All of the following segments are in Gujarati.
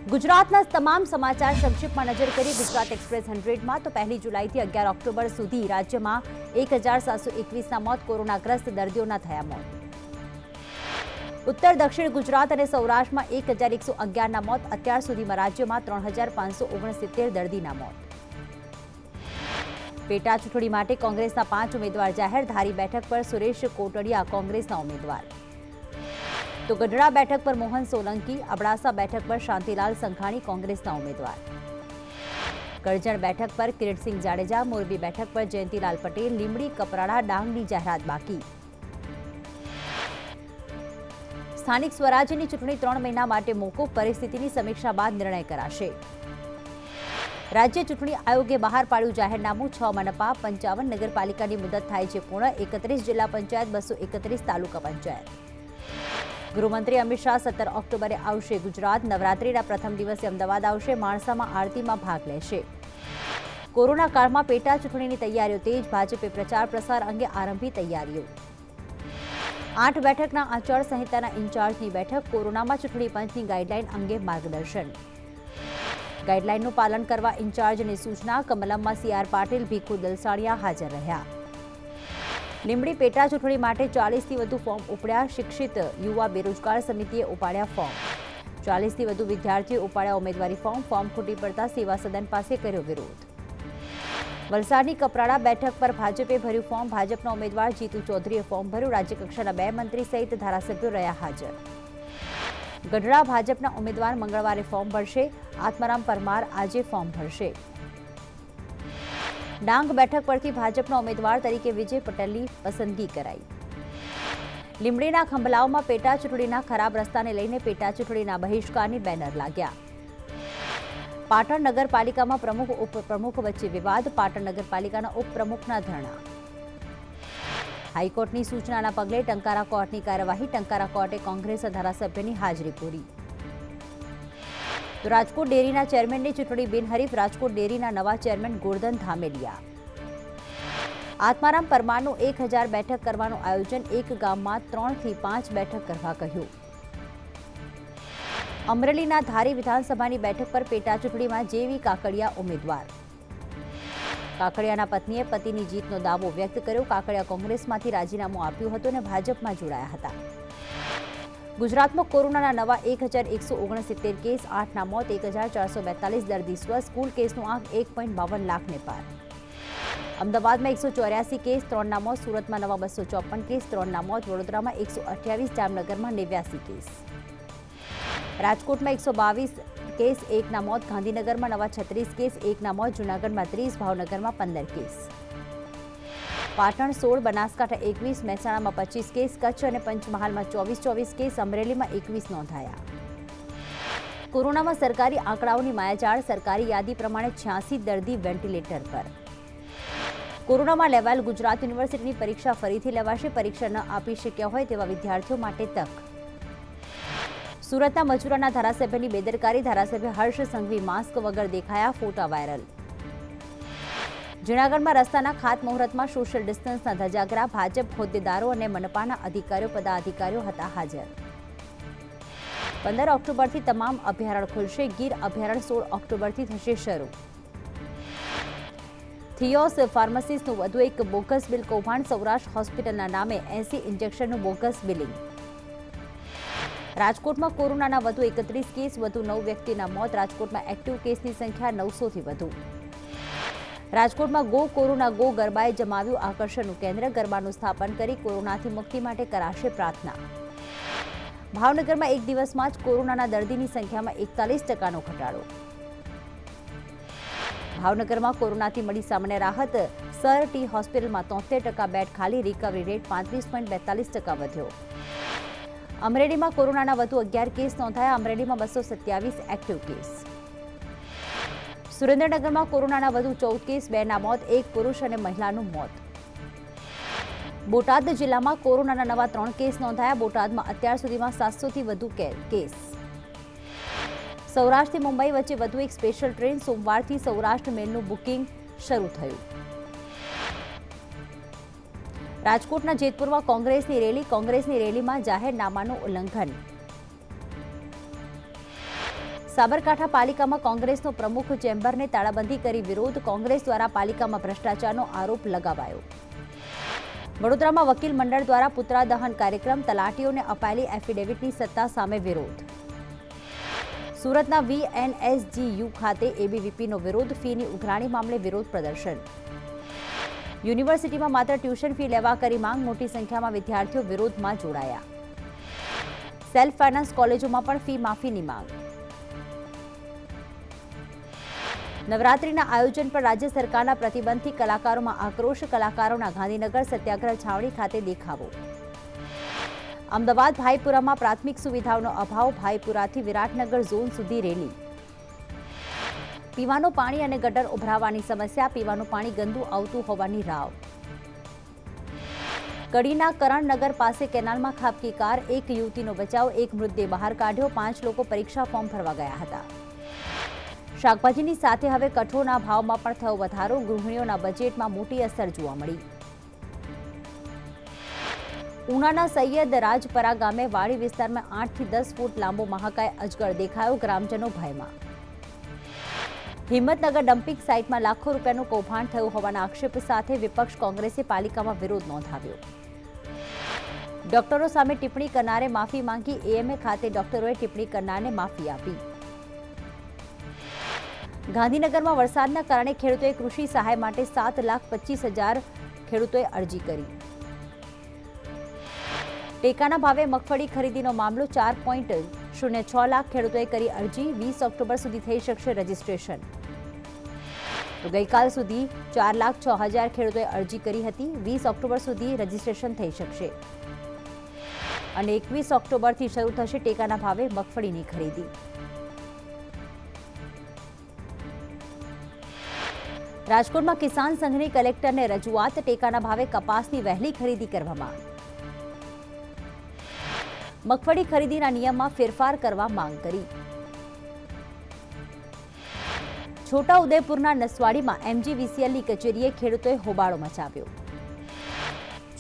ગુજરાતના તમામ સમાચાર સંક્ષિપ્તમાં નજર કરી ગુજરાત એક્સપ્રેસ 100માં તો 1 જુલાઈથી 11 ઓક્ટોબર સુધી રાજ્યમાં 1721ના મોત કોરોનાગ્રસ્ત દર્દીઓના થયા મોત. ઉત્તર દક્ષિણ ગુજરાત અને સૌરાષ્ટ્રમાં 1111ના મોત. અત્યાર સુધીમાં રાજ્યમાં 3569 દર્દીના મોત. પેટા ચૂંટણી માટે કોંગ્રેસના 5 ઉમેદવાર જાહેર. ધારી બેઠક પર સુરેશ કોટડિયા કોંગ્રેસના ઉમેદવાર, તો ગઢડા બેઠક પર મોહન સોલંકી, અબડાસા બેઠક પર શાંતિલાલ સંઘાણી કોંગ્રેસના ઉમેદવાર, કરજણ બેઠક પર કિરીટસિંહ જાડેજા, મોરબી બેઠક પર જયંતિલાલ પટેલ, લીંબડી, કપરાડા, ડાંગની જાહેરાત બાકી. સ્થાનિક સ્વરાજ્યની ચૂંટણી 3 મહિના માટે મોકૂફ. પરિસ્થિતિની સમીક્ષા બાદ નિર્ણય કરાશે. રાજ્ય ચૂંટણી આયોગે બહાર પાડ્યું જાહેરનામું. 6 મનપા, 55 નગરપાલિકાની મુદત થાય છે પૂર્ણ. 31 જિલ્લા પંચાયત, 231 તાલુકા પંચાયત. ગૃહમંત્રી અમિત શાહ 17 ઓક્ટોબરે આવશે ગુજરાત. નવરાત્રીના પ્રથમ દિવસે અમદાવાદ આવશે. માણસામાં આરતીમાં ભાગ લેશે. કોરોના કાળમાં પેટા ચૂંટણીની તૈયારીઓ તેજ. ભાજપે પ્રચાર પ્રસાર અંગે આરંભી તૈયારીઓ. 8 બેઠકના આચાર સંહિતાના ઇન્ચાર્જની બેઠક. કોરોનામાં ચૂંટણી પંચની ગાઈડલાઈન અંગે માર્ગદર્શન. ગાઈડલાઈનનું પાલન કરવા ઇન્ચાર્જની સૂચના. કમલમમાં CR પાટીલ, ભીખુ દલસાણિયા હાજર રહ્યા. લીંબડી પેટા ચૂંટણી માટે 40થી વધુ ફોર્મ ઉપડ્યા. શિક્ષિત યુવા બેરોજગાર સમિતિએ ઉપાડ્યા ફોર્મ. 40થી વધુ વિદ્યાર્થીઓ ઉપાડ્યા ઉમેદવારી ફોર્મ. ફોર્મ ખૂટી પડતા સેવા સદન પાસે કર્યો વિરોધ. વલસાડની કપરાડા બેઠક પર ભાજપે ભર્યું ફોર્મ. ભાજપના ઉમેદવાર જીતુ ચૌધરીએ ફોર્મ ભર્યું. રાજ્યકક્ષાના 2 મંત્રી સહિત ધારાસભ્યો રહ્યા હાજર. ગઢડા ભાજપના ઉમેદવાર મંગળવારે ફોર્મ ભરશે. આત્મારામ પરમાર આજે ફોર્મ ભરશે. ડાંગ બેઠક પરથી ભાજપના ઉમેદવાર તરીકે વિજય પટેલની પસંદગી કરાઈ. લીંબડીના ખંભલાવમાં પેટા ચૂંટણીના ખરાબ રસ્તાને લઈને પેટા ચૂંટણીના બહિષ્કારની બેનર લાગ્યા. પાટણ નગરપાલિકામાં પ્રમુખ ઉપપ્રમુખ વચ્ચે વિવાદ. પાટણ નગરપાલિકાના ઉપપ્રમુખના ધરણા. હાઈકોર્ટની સૂચનાના પગલે ટંકારા કોર્ટની કાર્યવાહી. ટંકારા કોર્ટે કોંગ્રેસ ધારાસભ્યની હાજરી પૂરી. તો રાજકોટ ડેરીના ચેરમેનની ચૂંટણી બિનહરીફ. રાજકોટ ડેરીના નવા ચેરમેન ગોરધન ધામેલિયા. આત્મારામ પરમારનું 1000 બેઠક કરવાનું આયોજન. એક ગામમાં 3 થી 5 બેઠક કરવા કહ્યું. અમરેલીના ધારી વિધાનસભાની બેઠક પર પેટા ચૂંટણીમાં જેવી કાકડિયા ઉમેદવાર. કાકડિયાના પત્નીએ પતિની જીતનો દાવો વ્યક્ત કર્યો. કાકડિયા કોંગ્રેસમાંથી રાજીનામું આપ્યું હતું અને ભાજપમાં જોડાયા હતા. ગુજરાતમાં કોરોનાના નવા 1169 કેસ, 8ના મોત, 1442 દર્દી સ્વસ્થ. કુલ કેસનો આંક 1.52 લાખને પાર. અમદાવાદમાં 184 કેસ, 3ના મોત. સુરતમાં નવા 254 કેસ, 3ના મોત. વડોદરામાં 128, જામનગરમાં 89 કેસ. રાજકોટમાં 122 કેસ, 1ના મોત. ગાંધીનગરમાં નવા 36 કેસ, 1ના મોત. જૂનાગઢમાં 30, ભાવનગરમાં 15 કેસ. પાટણ 16, બનાસકાંઠા 21, મહેસાણામાં 25 કેસ, કચ્છ અને પંચમહાલમાં 24 કેસ, અમરેલીમાં 21 નોંધાયા. કોરોનામાં સરકારી આંકડાઓની માયાજાળ. સરકારી યાદી પ્રમાણે 86 દર્દી વેન્ટિલેટર પર. કોરોનામાં લેવાયેલ ગુજરાત યુનિવર્સિટીની પરીક્ષા ફરીથી લેવાશે. પરીક્ષા ન આપી શક્યા હોય તેવા વિદ્યાર્થીઓ માટે તક. સુરતના મજૂરાના ધારાસભ્યની બેદરકારી. ધારાસભ્ય હર્ષ સંઘવી માસ્ક વગર દેખાયા. ફોટા વાયરલ. જૂનાગઢમાં રસ્તાના ખાતમુહૂર્તમાં સોશિયલ ડિસ્ટન્સના ધજાગરા. ભાજપ હોદ્દેદારો અને મનપાના અધિકારીઓ પદાધિકારીઓ હતા હાજર. 15 ઓક્ટોબરથી તમામ અભયારણ્ય ખુલશે. ગીર અભયારણ્ય 16 ઓક્ટોબરથી થશે શરૂ. થિયોસ ફાર્મસીસ્ટનું વધુ એક બોગસ બિલ કૌભાંડ. સૌરાષ્ટ્ર હોસ્પિટલના નામે 80 ઇન્જેક્શનનું બોગસ બિલિંગ. રાજકોટમાં કોરોનાના વધુ 31 કેસ, વધુ 9 વ્યક્તિના મોત. રાજકોટમાં એક્ટિવ કેસની સંખ્યા 900થી વધુ. રાજકોટમાં ગો કોરોના ગો ગરબાએ જમાવ્યું આકર્ષણનું કેન્દ્ર. ગરબાનું સ્થાપન કરી કોરોનાથી મુક્તિ માટે કરાશે પ્રાર્થના. ભાવનગરમાં એક દિવસમાં જ કોરોનાના દર્દીની સંખ્યામાં 41% ઘટાડો. ભાવનગરમાં કોરોનાથી મળી સામાન્ય રાહત. સર ટી હોસ્પિટલમાં 73% બેડ ખાલી. રિકવરી રેટ 35.42% વધ્યો. અમરેલીમાં કોરોનાના વધુ 11 કેસ નોંધાયા. અમરેલીમાં 227 એક્ટિવ કેસ. સુરેન્દ્રનગરમાં કોરોનાના વધુ 14 કેસ, 2ના મોત, 1 પુરુષ અને મહિલાનું મોત. બોટાદ જિલ્લામાં કોરોનાના નવા 3 કેસ નોંધાયા. બોટાદમાં અત્યાર સુધીમાં 700થી વધુ કેસ. સૌરાષ્ટ્રથી મુંબઈ વચ્ચે વધુ એક સ્પેશિયલ ટ્રેન. સોમવારથી સૌરાષ્ટ્ર મેલનું બુકિંગ શરૂ થયું. રાજકોટના જેતપુરમાં કોંગ્રેસની રેલી. કોંગ્રેસની રેલીમાં જાહેરનામાનું ઉલ્લંઘન. સાબરકાંઠા પાલિકામાં કોંગ્રેસનો પ્રમુખ ચેમ્બરને તાળાબંધી કરી વિરોધ. કોંગ્રેસ દ્વારા પાલિકામાં ભ્રષ્ટાચારનો આરોપ લગાવાયો. વડોદરામાં વકીલ મંડળ દ્વારા પુતળા દહન કાર્યક્રમ. તલાટીઓને અપાયેલી એફિડેવિટની સત્તા સામે વિરોધ. સુરતના VNSGU ખાતે ABVPનો વિરોધ. ફીની ઉઘરાણી મામલે વિરોધ પ્રદર્શન. યુનિવર્સિટીમાં માત્ર ટ્યુશન ફી લેવા કરી માંગ. મોટી સંખ્યામાં વિદ્યાર્થીઓ વિરોધમાં જોડાયા. સેલ્ફ ફાઇનાન્સ કોલેજોમાં પણ ફી માફીની માંગ. નવરાત્રીના આયોજન પર રાજ્ય સરકારના પ્રતિબંધથી કલાકારોમાં આક્રોશ. કલાકારોના ગાંધીનગર સત્યાગ્રહ છાવણી ખાતે દેખાવો. અમદાવાદ ભાઈપુરામાં પ્રાથમિક સુવિધાઓનો અભાવ. ભાઈપુરાથી વિરાટનગર ઝોન સુધી રેલી. પીવાનું પાણી અને ગટર ઉભરાવાની સમસ્યા. પીવાનું પાણી ગંદુ આવતું હોવાની રાવ. કડીના કરણનગર પાસે કેનાલમાં ખાબકી કાર. એક યુવતીનો બચાવ. એક મૃતદેહ બહાર કાઢ્યો. 5 લોકો પરીક્ષા ફોર્મ ભરવા ગયા હતા. શાકભાજીની સાથે હવે કઠોળના ભાવમાં પણ થયો વધારો. ગૃહિણીઓના બજેટમાં મોટી અસર જોવા મળી. ઉનાના સૈયદ રાજપરા ગામે વાડી વિસ્તારમાં 8 થી 10 ફૂટ લાંબો મહાકાય અજગર દેખાયો. ગ્રામજનો ભયમાં. હિંમતનગર ડમ્પિંગ સાઇટમાં લાખો રૂપિયાનું કૌભાંડ થયું હોવાના આક્ષેપ સાથે વિપક્ષ કોંગ્રેસે પાલિકામાં વિરોધ નોંધાવ્યો. ડોક્ટરો સામે ટિપ્પણી કરનારે માફી માંગી. AMA ખાતે ડોક્ટરોએ ટિપ્પણી કરનારને માફી આપી. ગાંધીનગરમાં વરસાદના કારણે ખેડૂતોએ કૃષિ સહાય માટે 7,25,000 ખેડૂતોએ અરજી કરી. ટેકાના ભાવે મગફળી ખરીદીનો મામલો. 4.06 લાખ ખેડૂતોએ કરી અરજી. 20 ઓક્ટોબર સુધી થઈ શકશે રજીસ્ટ્રેશન. તો ગઈકાલ સુધી 4,06,000 ખેડૂતોએ અરજી કરી હતી. 20 ઓક્ટોબર સુધી રજીસ્ટ્રેશન થઈ શકશે અને 21 ઓક્ટોબરથી શરૂ થશે ટેકાના ભાવે મગફળીની ખરીદી. રાજકોટમાં કિસાન સંઘની કલેક્ટરને રજૂઆત. ટેકાના ભાવે કપાસની વહેલી ખરીદી કરવામાં. મગફળી ખરીદીના નિયમમાં ફેરફાર કરવા માંગ કરી. છોટાઉદેપુરના નસવાડીમાં MGVCLની કચેરીએ ખેડૂતોએ હોબાળો મચાવ્યો.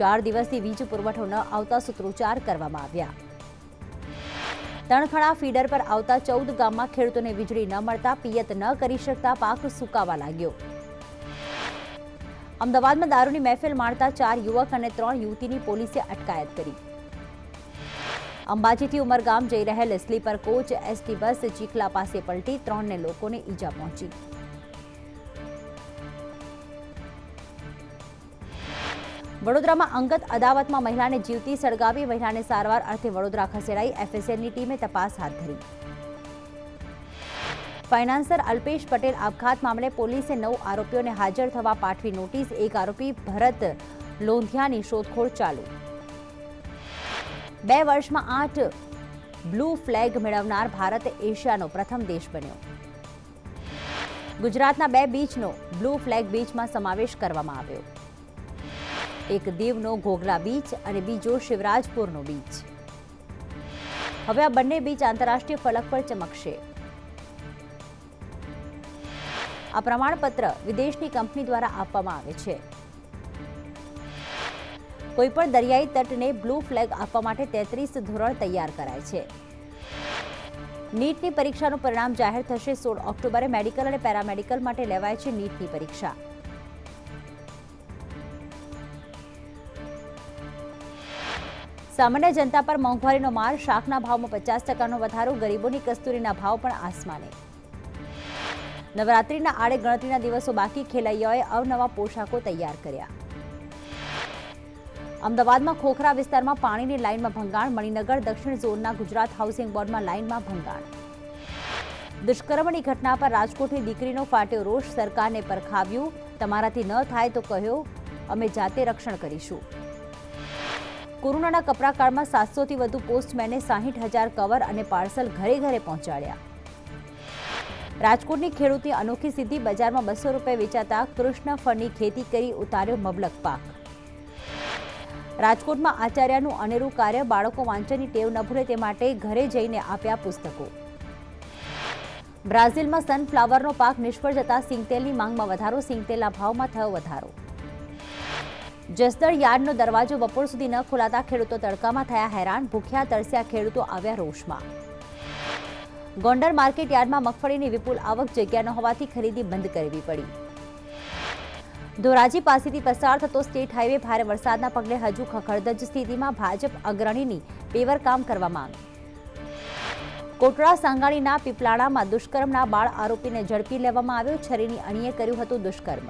4 દિવસથી વીજ પુરવઠો ન આવતા સૂત્રોચ્ચાર કરવામાં આવ્યા. તણખણા ફીડર પર આવતા 14 ગામમાં ખેડૂતોને વીજળી ન મળતા પિયત ન કરી શકતા પાક સુકાવા લાગ્યો. અમદાવાદમાં દારૂની મહેફિલ માણતા 4 યુવક અને 3 યુવતીની પોલીસે અટકાયત કરી. અંબાજીથી ઉમરગામ જઈ રહેલ સ્લીપર કોચ ST બસ ચીખલા પાસે પલટી. 3 લોકોને ઈજા પહોંચી. વડોદરામાં અંગત અદાવતમાં મહિલાને જીવતી સળગાવી. મહિલાને સારવાર અર્થે વડોદરા ખસેડાઈ. FSLની ટીમે તપાસ હાથ ધરી. ફાઇનાન્સર અલ્પેશ પટેલ આપઘાત મામલે પોલીસે 9 આરોપીઓને હાજર થવા પાઠવી નોટિસ. 1 આરોપી ભરત લોંધિયાની શોધખોળ ચાલુ. 2 વર્ષમાં 8 બ્લુ ફ્લેગ મેળવનાર ભારત એશિયાનો પ્રથમ દેશ બન્યો. ગુજરાતના 2 બીચનો બ્લુ ફ્લેગ બીચમાં સમાવેશ કરવામાં આવ્યો. એક દીવનો ઘોઘલા બીચ અને બીજો શિવરાજપુરનો બીચ. હવે આ બંને બીચ આંતરરાષ્ટ્રીય ફલક પર ચમકશે. આ પ્રમાણપત્ર વિદેશની કંપની દ્વારા આપવામાં આવે છે. કોઈપણ દરિયાઈ તટને બ્લુ ફ્લેગ આપવા માટે 33 ધોરણ તૈયાર કરાય છે. નીટની પરીક્ષાનું પરિણામ જાહેર થશે 16 ઓક્ટોબરે. મેડિકલ અને પેરામેડિકલ માટે લેવાય છે નીટની પરીક્ષા. સામાન્ય જનતા પર મોંઘવારીનો માર. શાકના ભાવમાં 50% વધારો. ગરીબોની કસ્તુરીના ભાવ પણ આસમાને. નવરાત્રીના આડે ગણતરીના દિવસો બાકી. ખેલૈયાઓએ અવનવા પોશાકો તૈયાર કર્યા. અમદાવાદમાં ખોખરા વિસ્તારમાં પાણીની લાઇનમાં ભંગાણ. મણિનગર દક્ષિણ ઝોનના ગુજરાત હાઉસિંગ બોર્ડમાં લાઇનમાં ભંગાણ. દુષ્કર્મની ઘટના પર રાજકોટની દીકરીનો ફાટ્યો રોષ. સરકારને પરખાવ્યું. તમારાથી ન થાય તો કહ્યો અમે જાતે રક્ષણ કરીશું. કોરોનાના કપરાકાળમાં 700થી વધુ પોસ્ટમેને 60,000 કવર અને પાર્સલ ઘરે ઘરે પહોંચાડ્યા. રાજકોટની ખેડૂતની અનોખી સિદ્ધિ. બજારમાં 200 રૂપિયા વેચાતા કૃષ્ણ ફળની ખેતી કરી ઉતાર્યો મબલક પાક. રાજકોટમાં આચાર્યનું અનેરું કાર્ય. બાળકો વાંચનની ટેવ ન ભૂલે તે માટે ઘરે જઈને આપ્યા પુસ્તકો. બ્રાઝિલમાં સનફ્લાવરનો પાક નિષ્ફળ જતા સિંગતેલની માંગમાં વધારો. સિંગતેલના ભાવમાં થયો વધારો. જસદણ યાર્ડનો દરવાજો બપોર સુધી ન ખોલાતા ખેડૂતો તડકામાં થયા હેરાન. ભૂખ્યા તરસ્યા ખેડૂતો આવ્યા રોષમાં. ગોંડલ માર્કેટ યાર્ડમાં મગફળીની વિપુલ આવક જગ્યા ન હોવાથી ખરીદી બંધ કરવી પડી. ધોરાજી પાસેથી પસાર થતો સ્ટેટ હાઈવે ભારે વરસાદના પગલે હજુ ખખડધજ સ્થિતિમાં. ભાજપ અગ્રણીની પેવર કામ કરવા માંગ. કોટડા સાંગાણીના પીપલાણામાં દુષ્કર્મના બાળ આરોપીને ઝડપી લેવામાં આવ્યો. છરીની અણીએ કર્યું હતું દુષ્કર્મ.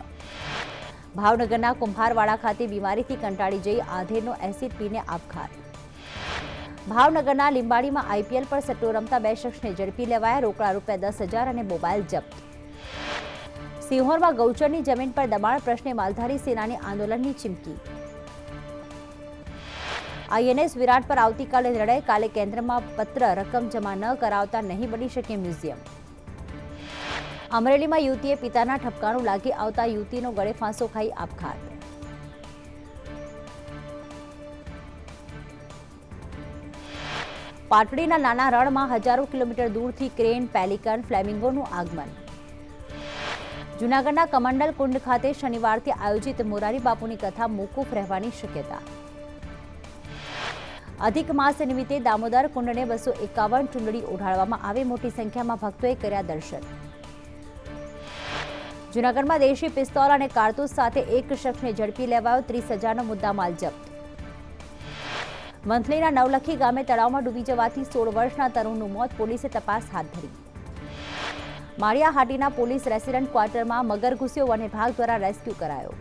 ભાવનગરના કુંભારવાડા ખાતે બીમારીથી કંટાળી જઈ આધેડનો એસિડ પીને આપઘાત. ભાવનગરના લીંબાડીમાં આઈપીએલ પર સટ્ટો રમતા 2 શખ્સને ઝડપી લેવાયા. રોકડા ₹10,000 અને મોબાઈલ જપ્ત. સિંહોરમાં ગૌચરની જમીન પર દબાણ પ્રશ્ને માલધારી સેનાની આંદોલનની ચીમકી. આઈએનએસ વિરાટ પર આવતીકાલે લડાઈ. કાલે કેન્દ્રમાં પત્ર રકમ જમા ન કરાવતા નહીં બની શકે મ્યુઝિયમ. અમરેલીમાં યુવતીએ પિતાના ઠપકાનું લાગી આવતા યુવતીનો ગળે ફાંસો ખાઈ આપઘાત. પાટડીના નાના રણમાં હજારો કિલોમીટર દૂરથી ક્રેન, પેલિકન, ફ્લેમિંગોનું આગમન. જૂનાગઢના કમંડલ કુંડ ખાતે શનિવારથી આયોજિત મોરારી બાપુની કથા મોકૂફ રહેવાની શક્યતા. અધિક માસ નિમિત્તે દામોદર કુંડને 251 ચૂંદડી ઓઢાડવામાં આવે. મોટી સંખ્યામાં ભક્તોએ કર્યા દર્શન. જૂનાગઢમાં દેશી પિસ્તોલ અને કારતૂસ સાથે એક શખ્સને ઝડપી લેવાયો. 30,000નો મુદ્દામાલ જપ્ત. મંથલીના નવલખી ગામે તળાવમાં ડૂબી જવાથી 16 વર્ષના તરુણનું મોત. પોલીસે તપાસ હાથ ધરી. માળિયાહાટીના પોલીસ રેસિડન્ટ ક્વાર્ટરમાં મગર ઘૂસ્યો. વન વિભાગ દ્વારા રેસ્ક્યુ કરાયો.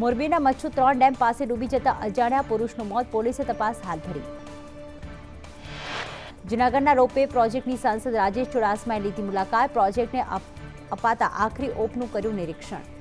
મોરબીના મચ્છુ 3 ડેમ પાસે ડૂબી જતા અજાણ્યા પુરુષનું મોત. પોલીસે તપાસ હાથ ધરી. જૂનાગઢના રોપવે પ્રોજેક્ટની સાંસદ રાજેશ ચુડાસમાએ લીધી મુલાકાત. પ્રોજેક્ટને અપાતા આખરી ઓપનું કર્યું નિરીક્ષણ.